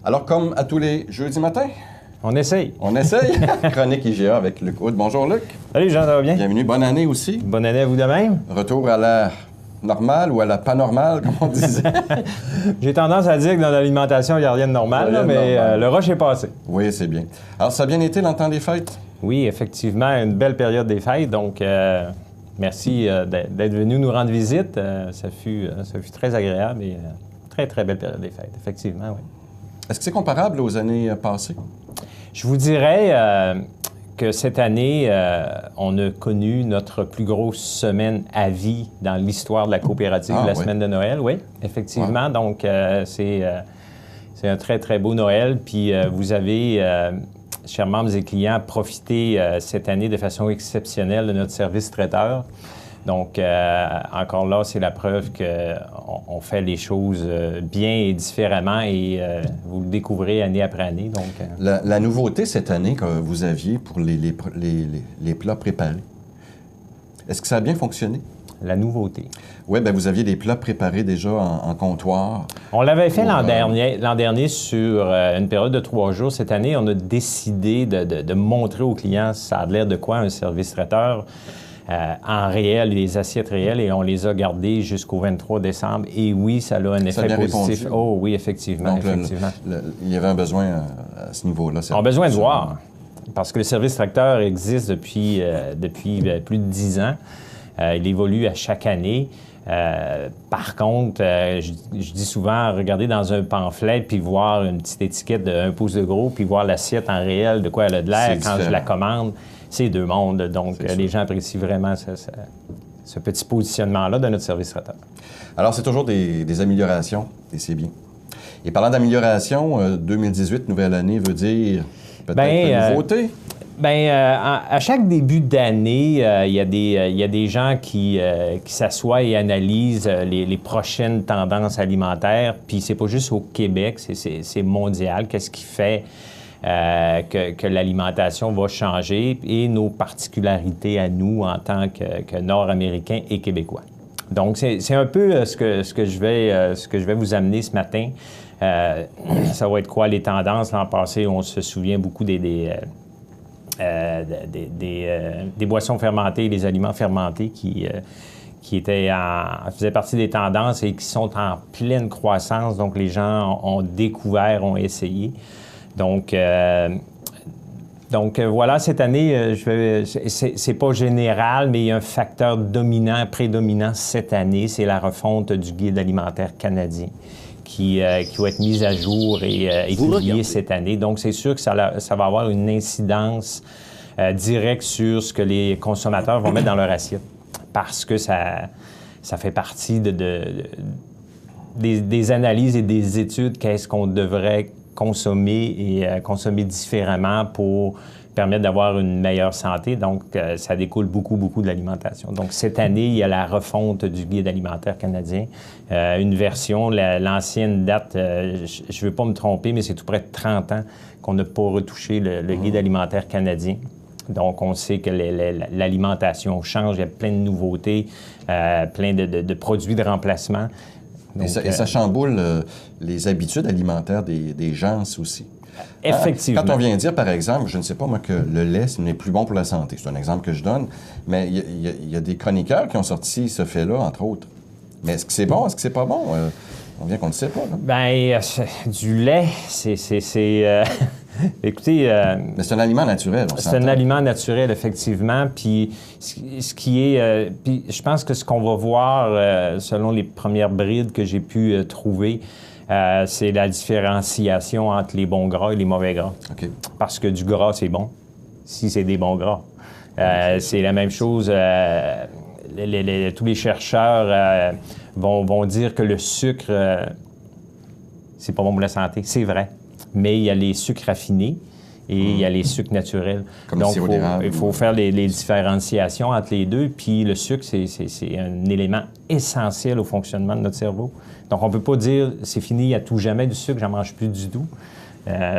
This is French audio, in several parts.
Alors, comme à tous les jeudis matins, on essaye. On essaye. Chronique IGA avec Luc Hood. Bonjour, Luc. Salut, Jean, ça va bien? Bienvenue. Bonne année aussi. Bonne année à vous de même. Retour à la normale ou à la pas normale, comme on disait. J'ai tendance à dire que dans l'alimentation, il n'y a rien de normal, là, mais le rush est passé. Oui, c'est bien. Alors, ça a bien été l'entente des fêtes? Oui, effectivement, une belle période des fêtes. Donc, merci d'être venu nous rendre visite. Ça fut très agréable et très, très belle période des fêtes, effectivement, oui. Est-ce que c'est comparable aux années passées? Je vous dirais que cette année, on a connu notre plus grosse semaine à vie dans l'histoire de la coopérative, la semaine de Noël, oui, effectivement. Donc, c'est un très, très beau Noël. Puis, vous avez, chers membres et clients, profité cette année de façon exceptionnelle de notre service traiteur. Donc, encore là, c'est la preuve qu'on fait les choses bien et différemment et vous le découvrez année après année. Donc, la nouveauté cette année que vous aviez pour les plats préparés, est-ce que ça a bien fonctionné? La nouveauté. Oui, bien, vous aviez des plats préparés déjà en comptoir. On l'avait fait l'an dernier sur une période de 3 jours. Cette année, on a décidé de montrer aux clients ça a l'air de quoi un service traiteur. En réel, les assiettes réelles, et on les a gardées jusqu'au 23 décembre. Et oui, ça a un effet positif. Répondu. Oh oui, effectivement. Donc, il y avait un besoin à ce niveau-là. On a besoin de voir, parce que le service traiteur existe depuis plus de 10 ans. Il évolue à chaque année. Par contre, je dis souvent, regarder dans un pamphlet puis voir une petite étiquette de 1 pouce de gros puis voir l'assiette en réel, de quoi elle a de l'air quand je la commande, c'est deux mondes. Donc, les gens apprécient vraiment ce petit positionnement-là de notre service traiteur. Alors, c'est toujours des améliorations et c'est bien. Et parlant d'amélioration, 2018, nouvelle année, veut dire peut-être une nouveauté? Bien, à chaque début d'année, il y a des gens qui s'assoient et analysent les prochaines tendances alimentaires. Puis c'est pas juste au Québec, c'est mondial. Qu'est-ce qui fait que l'alimentation va changer et nos particularités à nous en tant que Nord-Américains et Québécois. Donc, c'est un peu ce que je vais vous amener ce matin. Ça va être quoi les tendances? L'an passé, on se souvient beaucoup des boissons fermentées, des aliments fermentés qui faisaient partie des tendances et qui sont en pleine croissance. Donc, les gens ont découvert, ont essayé. Donc voilà, cette année, c'est pas général, mais il y a un facteur prédominant cette année, c'est la refonte du guide alimentaire canadien qui va être mise à jour et publiée cette année. Donc, c'est sûr que ça va avoir une incidence directe sur ce que les consommateurs vont mettre dans leur assiette, parce que ça fait partie des analyses et des études, qu'est-ce qu'on devrait consommer et consommer différemment pour permettre d'avoir une meilleure santé. Donc, ça découle beaucoup de l'alimentation. Donc, cette année, il y a la refonte du guide alimentaire canadien. Une version, l'ancienne date, je ne veux pas me tromper, mais c'est tout près de 30 ans qu'on n'a pas retouché le guide alimentaire canadien. Donc, on sait que l'alimentation change, il y a plein de nouveautés, plein de produits de remplacement. Donc, et ça chamboule les habitudes alimentaires des gens aussi. Effectivement. Quand on vient dire, par exemple, je ne sais pas moi, que le lait, ce n'est plus bon pour la santé, c'est un exemple que je donne, mais il y a des chroniqueurs qui ont sorti ce fait-là, entre autres. Mais est-ce que c'est bon? Est-ce que c'est pas bon? On vient qu'on ne sait pas. Là. Bien, du lait, écoutez... mais c'est un aliment naturel, on s'entend. C'est un aliment naturel, effectivement. Puis, ce qui est... puis, je pense que ce qu'on va voir, selon les premières brides que j'ai pu trouver, c'est la différenciation entre les bons gras et les mauvais gras. Okay. Parce que du gras, c'est bon, si c'est des bons gras. C'est la même chose... tous les chercheurs vont dire que le sucre, c'est pas bon pour la santé. C'est vrai. Mais il y a les sucres raffinés et il y a les sucres naturels. Comme donc, il faut faire les différenciations entre les deux. Puis le sucre, c'est un élément essentiel au fonctionnement de notre cerveau. Donc, on ne peut pas dire c'est fini à tout jamais du sucre, j'en mange plus du tout.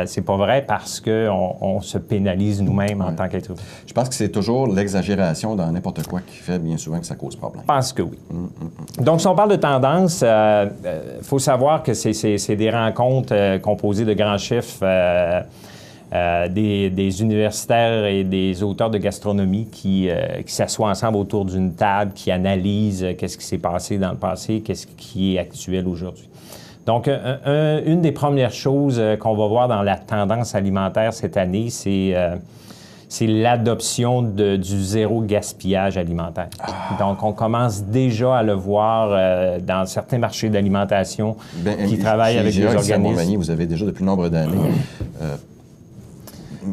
C'est pas vrai parce qu'on se pénalise nous-mêmes en tant qu'être humain. Je pense que c'est toujours l'exagération dans n'importe quoi qui fait bien souvent que ça cause problème. Je pense que oui. Donc, si on parle de tendance, il faut savoir que c'est des rencontres composées de grands chefs, des universitaires et des auteurs de gastronomie qui s'assoient ensemble autour d'une table, qui analysent qu'est-ce qui s'est passé dans le passé, qu'est-ce qui est actuel aujourd'hui. Donc, une des premières choses qu'on va voir dans la tendance alimentaire cette année, c'est l'adoption du zéro gaspillage alimentaire. Donc, on commence déjà à le voir dans certains marchés d'alimentation qui travaillent avec des organismes. Vous avez déjà depuis nombre d'années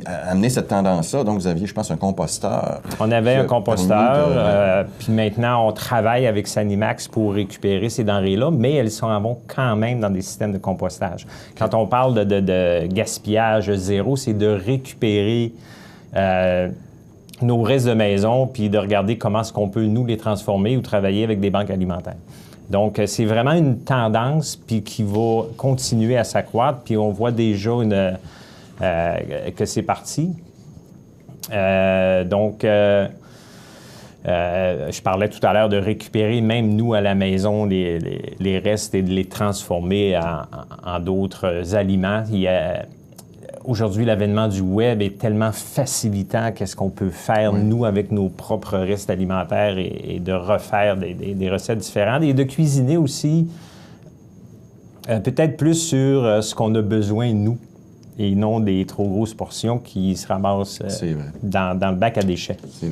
amené cette tendance-là. Donc, vous aviez, je pense, un composteur. On avait un composteur, puis maintenant, on travaille avec Sanimax pour récupérer ces denrées-là, mais elles s'en vont quand même dans des systèmes de compostage. Quand on parle de gaspillage zéro, c'est de récupérer nos restes de maison, puis de regarder comment est-ce qu'on peut, nous, les transformer ou travailler avec des banques alimentaires. Donc, c'est vraiment une tendance, puis qui va continuer à s'accroître, puis on voit déjà que c'est parti. Je parlais tout à l'heure de récupérer, même nous, à la maison, les restes et de les transformer en d'autres aliments. Aujourd'hui, l'avènement du web est tellement facilitant qu'est-ce qu'on peut faire, nous, avec nos propres restes alimentaires et de refaire des recettes différentes et de cuisiner aussi peut-être plus sur ce qu'on a besoin, nous, et non des trop grosses portions qui se ramassent dans le bac à déchets. C'est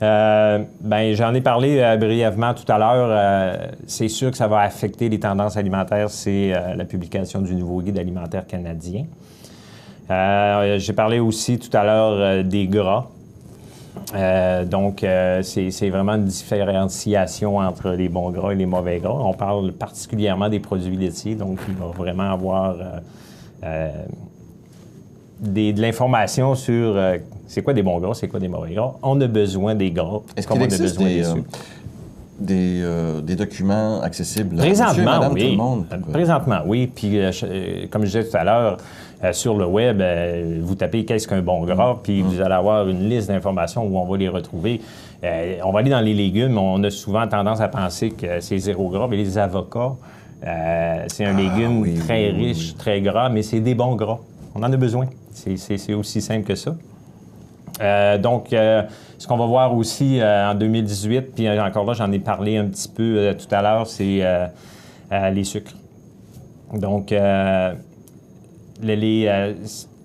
vrai. J'en ai parlé brièvement tout à l'heure. C'est sûr que ça va affecter les tendances alimentaires. C'est la publication du nouveau guide alimentaire canadien. J'ai parlé aussi tout à l'heure des gras. C'est vraiment une différenciation entre les bons gras et les mauvais gras. On parle particulièrement des produits laitiers, donc il va vraiment avoir de l'information sur c'est quoi des bons gras, c'est quoi des mauvais gras. On a besoin des gras. Est-ce qu'il existe des documents accessibles présentement, à monsieur, madame, oui. Tout le monde? Présentement, oui. Puis, comme je disais tout à l'heure, sur le web, vous tapez « Qu'est-ce qu'un bon gras? » Puis vous allez avoir une liste d'informations où on va les retrouver. On va aller dans les légumes. On a souvent tendance à penser que c'est zéro gras, mais les avocats, c'est un légume très riche, très gras, mais c'est des bons gras. On en a besoin. C'est aussi simple que ça. Ce qu'on va voir aussi en 2018, puis encore là, j'en ai parlé un petit peu tout à l'heure, c'est les sucres. Donc,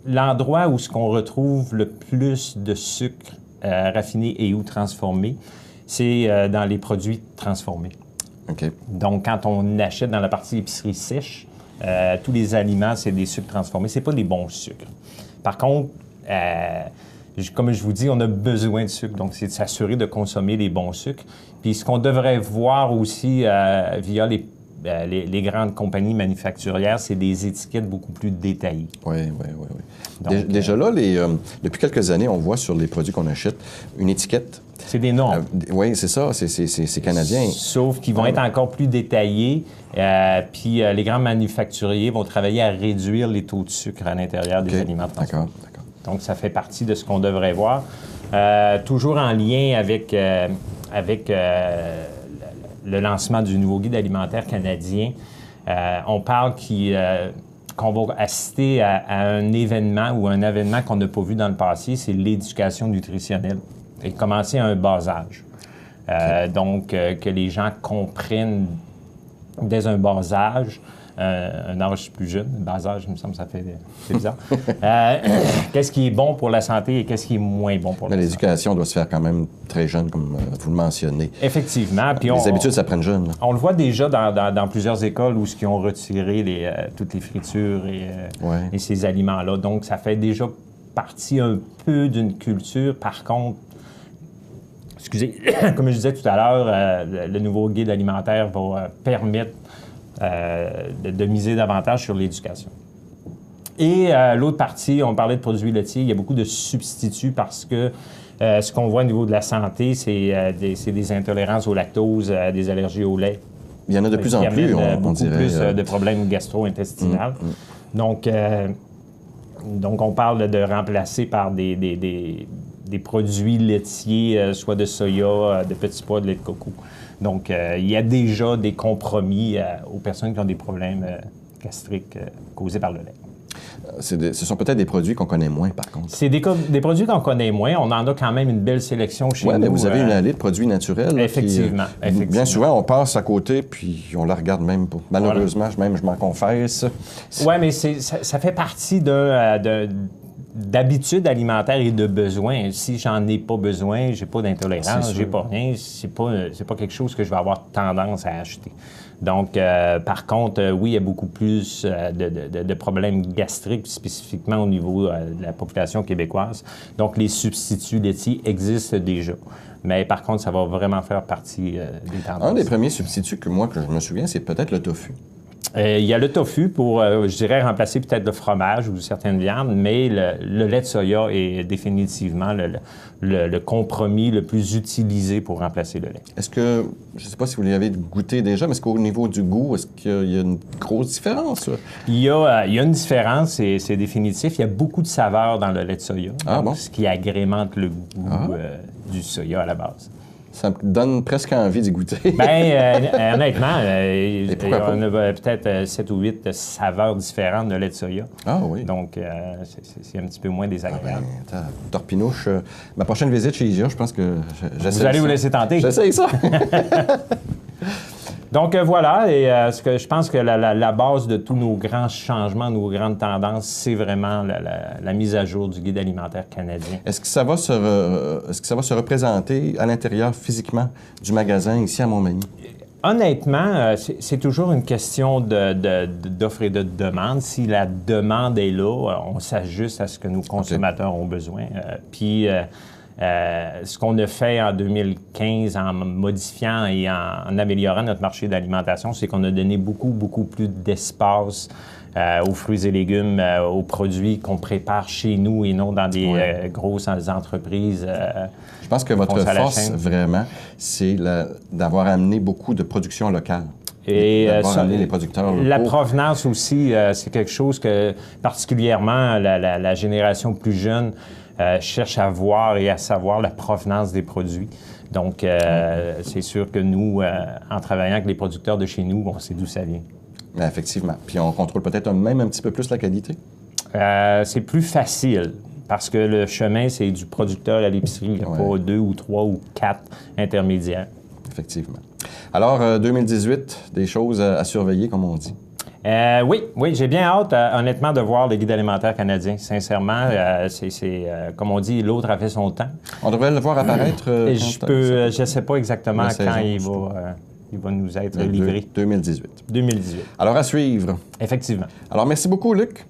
l'endroit où ce qu'on retrouve le plus de sucre raffiné et ou transformé, c'est dans les produits transformés. Okay. Donc, quand on achète dans la partie épicerie sèche, tous les aliments, c'est des sucres transformés. C'est pas des bons sucres. Par contre, comme je vous dis, on a besoin de sucre. Donc, c'est de s'assurer de consommer les bons sucres. Puis, ce qu'on devrait voir aussi via les grandes compagnies manufacturières, c'est des étiquettes beaucoup plus détaillées. Oui. Déjà là, depuis quelques années, on voit sur les produits qu'on achète une étiquette. C'est des normes. Oui, c'est ça. C'est canadien. Sauf qu'ils vont être encore plus détaillés. Puis les grands manufacturiers vont travailler à réduire les taux de sucre à l'intérieur des aliments transformés. D'accord. Donc, ça fait partie de ce qu'on devrait voir. Toujours en lien avec le lancement du nouveau guide alimentaire canadien, on parle qu'on va assister à un événement ou un avènement qu'on n'a pas vu dans le passé, c'est l'éducation nutritionnelle. Et commencer à un bas âge. Donc, que les gens comprennent dès un bas âge, un âge plus jeune, bas âge, il me semble, c'est bizarre. Qu'est-ce qui est bon pour la santé et qu'est-ce qui est moins bon pour la santé? L'éducation doit se faire quand même très jeune, comme vous le mentionnez. Effectivement. Puis les habitudes s'apprennent jeunes. Là. On le voit déjà dans plusieurs écoles où ils ont retiré toutes les fritures et ces aliments-là. Donc, ça fait déjà partie un peu d'une culture. Par contre, excusez, comme je disais tout à l'heure, le nouveau guide alimentaire va permettre de miser davantage sur l'éducation. Et l'autre partie, on parlait de produits laitiers, il y a beaucoup de substituts parce que ce qu'on voit au niveau de la santé, c'est des intolérances au lactose, des allergies au lait. Il y en a de plus en plus, on beaucoup dirait. Plus de problèmes gastro-intestinaux. Donc, on parle de remplacer par des produits laitiers, soit de soya, de petits pois, de lait de coco. Donc, il y a déjà des compromis aux personnes qui ont des problèmes gastriques causés par le lait. Ce sont peut-être des produits qu'on connaît moins, par contre. C'est des produits qu'on connaît moins. On en a quand même une belle sélection chez nous. Oui, mais vous avez une allée de produits naturels. Effectivement, effectivement. Bien souvent, on passe à côté, puis on la regarde même pas. Malheureusement, même je m'en confesse. Oui, mais ça fait partie d'habitudes alimentaires et de besoins. Si j'en ai pas besoin, j'ai pas d'intolérance, j'ai pas rien, c'est pas quelque chose que je vais avoir tendance à acheter. Donc, par contre, oui, il y a beaucoup plus de problèmes gastriques, spécifiquement au niveau de la population québécoise. Donc, les substituts laitiers existent déjà. Mais par contre, ça va vraiment faire partie des tendances. Un des premiers substituts que je me souviens, c'est peut-être le tofu. Il y a le tofu pour, je dirais, remplacer peut-être le fromage ou certaines viandes, mais le lait de soya est définitivement le compromis le plus utilisé pour remplacer le lait. Est-ce que, je ne sais pas si vous l'avez goûté déjà, mais est-ce qu'au niveau du goût, est-ce qu'il y a une grosse différence? Il y a une différence, c'est définitif. Il y a beaucoup de saveurs dans le lait de soya, ce qui agrémente le goût du soya à la base. Ça me donne presque envie d'y goûter. Bien, honnêtement, on a peut-être 7 ou 8 saveurs différentes de lait de soya. Ah oui. Donc, c'est un petit peu moins désagréable. Torpinouche, ma prochaine visite chez IGA, je pense que j'essaie. Vous allez vous laisser tenter. J'essaie ça. Donc, voilà, et je pense que la base de tous nos grands changements, nos grandes tendances, c'est vraiment la mise à jour du guide alimentaire canadien. Est-ce que ça va se représenter à l'intérieur physiquement du magasin ici à Montmagny? Honnêtement, c'est toujours une question d'offre et de demande. Si la demande est là, on s'ajuste à ce que nos consommateurs ont besoin. Puis, ce qu'on a fait en 2015 en modifiant et en améliorant notre marché d'alimentation, c'est qu'on a donné beaucoup plus d'espace aux fruits et légumes, aux produits qu'on prépare chez nous et non dans des grosses entreprises. Je pense que votre force, vraiment, c'est d'avoir amené beaucoup de production locale. Et amené les producteurs locaux. La provenance aussi, c'est quelque chose que particulièrement la génération plus jeune cherche à voir et à savoir la provenance des produits. Donc, c'est sûr que nous, en travaillant avec les producteurs de chez nous, on sait d'où ça vient. Bien, effectivement. Puis on contrôle peut-être même un petit peu plus la qualité? C'est plus facile parce que le chemin, c'est du producteur à l'épicerie. Il n'y a pas 2 ou 3 ou 4 intermédiaires. Effectivement. Alors, 2018, des choses à surveiller, comme on dit. Oui, j'ai bien hâte, honnêtement, de voir le guide alimentaire canadien. Sincèrement, c'est comme on dit, l'autre a fait son temps. On devrait le voir apparaître. Je ne sais pas exactement quand il va nous être livré. 2018. 2018. Alors, à suivre. Effectivement. Alors, merci beaucoup, Luc.